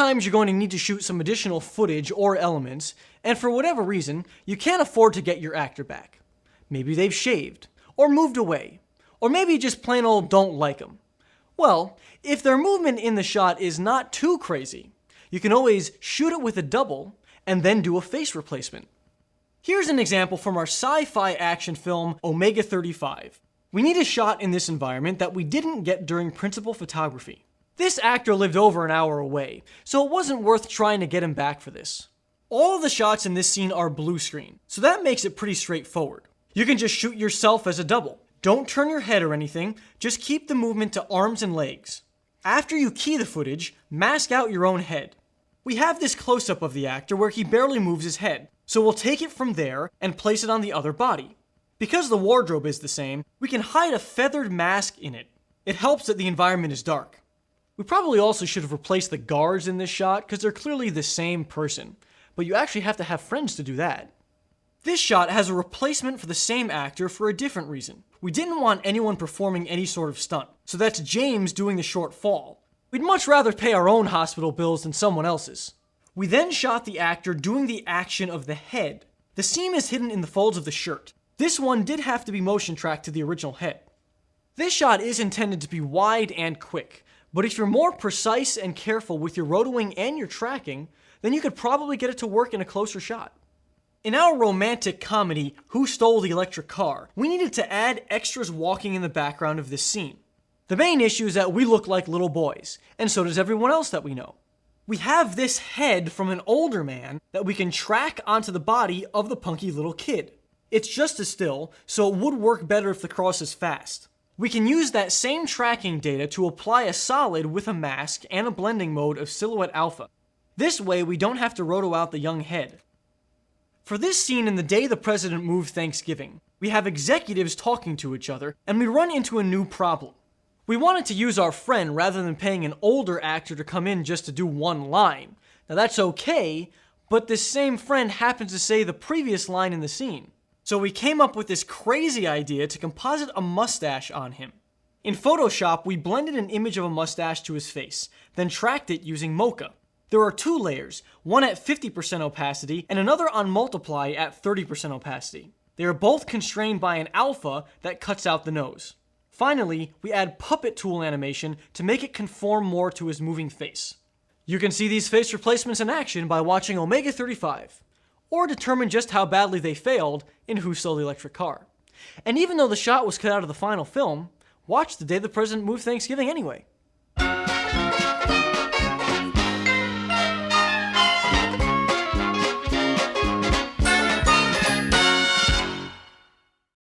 Sometimes you're going to need to shoot some additional footage or elements, and for whatever reason, you can't afford to get your actor back. Maybe they've shaved, or moved away, or maybe you just plain old don't like them. Well, if their movement in the shot is not too crazy, you can always shoot it with a double and then do a face replacement. Here's an example from our sci-fi action film Omega 35. We need a shot in this environment that we didn't get during principal photography. This actor lived over an hour away, so it wasn't worth trying to get him back for this. All of the shots in this scene are blue screen, so that makes it pretty straightforward. You can just shoot yourself as a double. Don't turn your head or anything, just keep the movement to arms and legs. After you key the footage, mask out your own head. We have this close-up of the actor where he barely moves his head, so we'll take it from there and place it on the other body. Because the wardrobe is the same, we can hide a feathered mask in it. It helps that the environment is dark. We probably also should have replaced the guards in this shot because they're clearly the same person, but you actually have to have friends to do that. This shot has a replacement for the same actor for a different reason. We didn't want anyone performing any sort of stunt, so that's James doing the short fall. We'd much rather pay our own hospital bills than someone else's. We then shot the actor doing the action of the head. The seam is hidden in the folds of the shirt. This one did have to be motion tracked to the original head. This shot is intended to be wide and quick, but if you're more precise and careful with your rotoing and your tracking, then you could probably get it to work in a closer shot. In our romantic comedy, Who Stole the Electric Car, we needed to add extras walking in the background of this scene. The main issue is that we look like little boys, and so does everyone else that we know. We have this head from an older man that we can track onto the body of the punky little kid. It's just a still, so it would work better if the cross is fast. We can use that same tracking data to apply a solid with a mask and a blending mode of Silhouette Alpha. This way we don't have to roto out the young head. For this scene in The Day the President Moved Thanksgiving, we have executives talking to each other, and we run into a new problem. We wanted to use our friend rather than paying an older actor to come in just to do one line. Now that's okay, but this same friend happens to say the previous line in the scene. So we came up with this crazy idea to composite a mustache on him. In Photoshop, we blended an image of a mustache to his face, then tracked it using Mocha. There are two layers, one at 50% opacity and another on multiply at 30% opacity. They are both constrained by an alpha that cuts out the nose. Finally, we add puppet tool animation to make it conform more to his moving face. You can see these face replacements in action by watching Omega 35, or determine just how badly they failed in Who Stole the Electric Car. And even though the shot was cut out of the final film, watch The Day the President Moved Thanksgiving anyway.